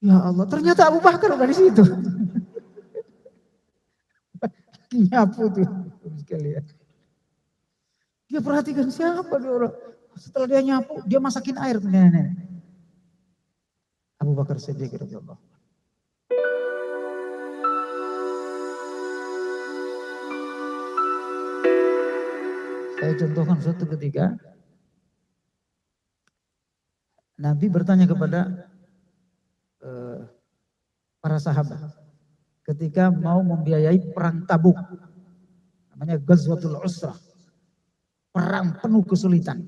Ya Allah, ternyata Abu Bakar udah di situ. Nyapu tuh sekalian. Dia perhatikan siapa dia orang. Setelah dia nyapu, dia masakin air ke nenek. Abu Bakar Siddiq radhiyallahu. Saya contohkan suatu ketika Nabi bertanya kepada para sahabat ketika mau membiayai perang Tabuk, namanya Ghazwatul Usrah, perang penuh kesulitan.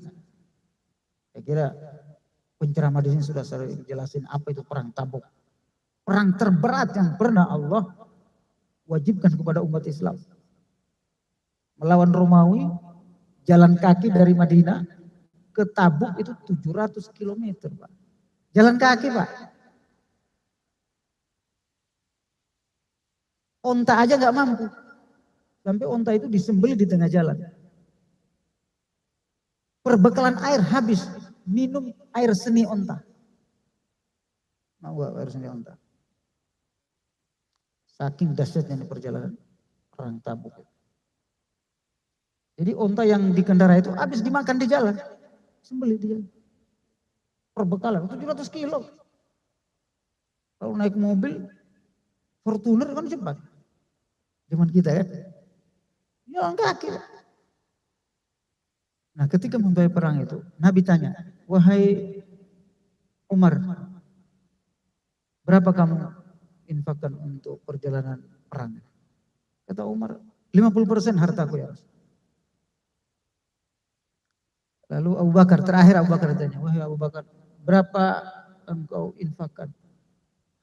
Saya kira penceramah di sini sudah sering jelasin apa itu perang Tabuk, perang terberat yang pernah Allah wajibkan kepada umat Islam. Melawan Romawi, jalan kaki dari Madinah ke Tabuk itu 700 km, Pak. Jalan kaki, Pak. Onta aja nggak mampu. Sampai onta itu disembelih di tengah jalan. Perbekalan air habis, minum air seni onta. Mau gak air seni onta? Saking dahsyatnya perjalanan perang Tabuk. Jadi onta yang dikendarai itu habis dimakan di jalan. Sembelih di jalan. Perbekalan 700 kilo. Kalau naik mobil, Fortuner kan cepat. Zaman kita ya. Jalan kaki. Nah ketika membayar perang itu, Nabi tanya, wahai Umar, berapa kamu infakkan untuk perjalanan perang? Kata Umar, 50% hartaku ya. Lalu Abu Bakar, terakhir Abu Bakar tanya, wahai Abu Bakar, berapa engkau infakkan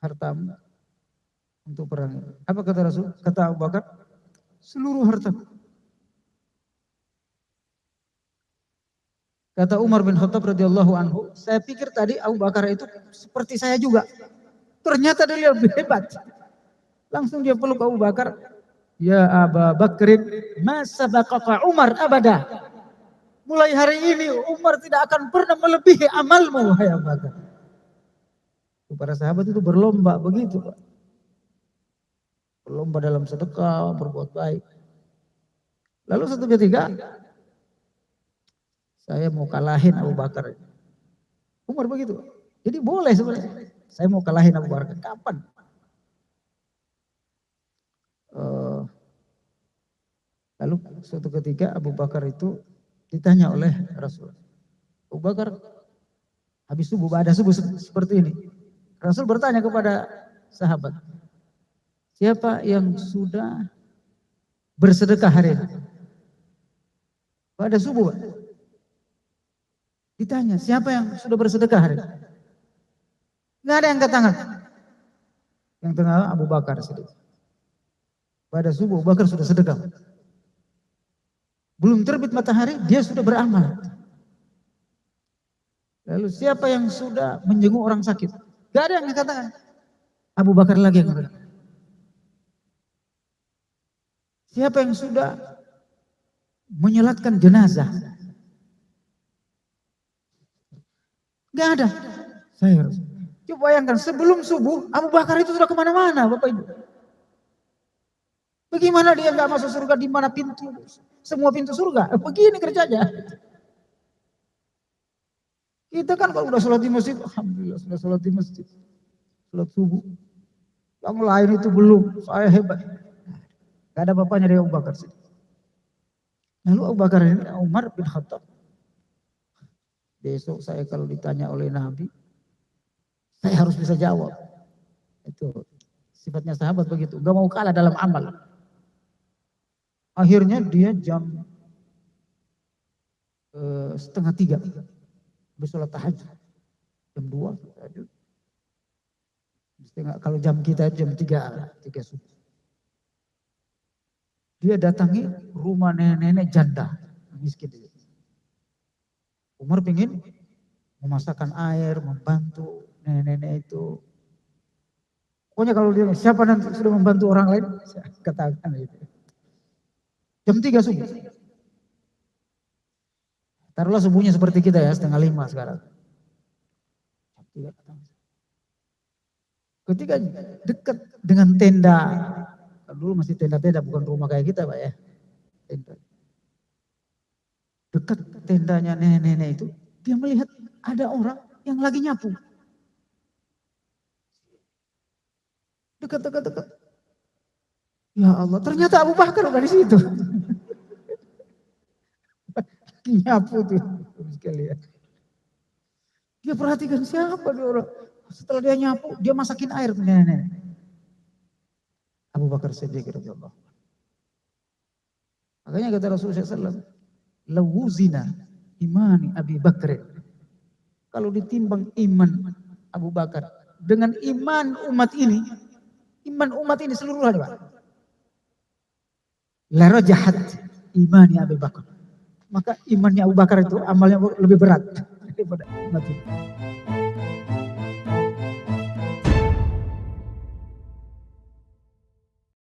hartamu untuk perang? Apa kata Rasul? Kata Abu Bakar, seluruh hartaku. Kata Umar bin Khattab radhiyallahu anhu, saya pikir tadi Abu Bakar itu seperti saya juga. Ternyata dia lebih hebat. Langsung dia peluk Abu Bakar. Ya Abu Bakrin, ma sabaqaka Umar abada. Mulai hari ini Umar tidak akan pernah melebihi amalmu, wahai Abu Bakar. Para sahabat itu berlomba begitu, Pak. Berlomba dalam sedekah, berbuat baik. Lalu satu ketika saya mau kalahin Abu Bakar. Umar begitu. Jadi boleh sebenarnya. Saya mau kalahin Abu Bakar. Kapan? Lalu suatu ketika Abu Bakar itu ditanya oleh Rasul. Abu Bakar habis subuh, ada subuh seperti ini. Rasul bertanya kepada sahabat, siapa yang sudah bersedekah hari ini? Pada subuh, Pak. Ditanya, siapa yang sudah bersedekah hari ini? Nggak ada yang angkat tangan. Yang tengah Abu Bakar sedekah. Pada subuh Abu Bakar sudah sedekah. Belum terbit matahari, dia sudah beramal. Lalu siapa yang sudah menjenguk orang sakit? Gak ada yang katakan. Abu Bakar lagi yang katakan. Siapa yang sudah menyolatkan jenazah? Gak ada. Saya harus. Coba bayangkan sebelum subuh Abu Bakar itu sudah kemana-mana, Bapak Ibu. Bagaimana dia gak masuk surga, di mana pintu, semua pintu surga? Begini kerjanya. Kita kan kalau udah sholat di masjid, alhamdulillah sudah sholat di masjid, sholat subuh. Yang lain itu belum, saya hebat. Gak ada bapaknya dari Abu Bakar. Lalu Abu Bakar ini Umar bin Khattab. Besok saya kalau ditanya oleh Nabi, saya harus bisa jawab. Itu sifatnya sahabat begitu, gak mau kalah dalam amal. Akhirnya dia jam 2:30 bersolat tahajud. Jam 2 tahajud. Kalau jam kita jam 3 subuh. Dia datangi rumah nenek-nenek janda miskin. Umar pengen memasakkan air, membantu nenek-nenek itu. Pokoknya kalau dia siapa nanti sudah membantu orang lain, saya katakan itu. Jam 3 subuh. Taruhlah subuhnya seperti kita ya, 4:30 sekarang. Jam Ketika dekat dengan tenda, dulu masih tenda-tenda bukan rumah kayak kita Pak ya. Tenda. Dekat tendanya nenek-nenek itu, dia melihat ada orang yang lagi nyapu. Dekat. Ya Allah, ternyata Abu Bakar udah di situ. Nyapu tuh sekalian. Dia perhatikan siapa dia orang. Setelah dia nyapu, dia masakin air ke nenek-nenek. Abu Bakar Siddiq radhiyallahu. Makanya kata Rasulullah SAW, lawuzina imani Abi Bakr. Kalau ditimbang iman Abu Bakar dengan iman umat ini seluruhnya Pak. La rajahat imani Abi Bakar. Maka imannya Abu Bakar itu amalnya lebih berat daripada umat ini.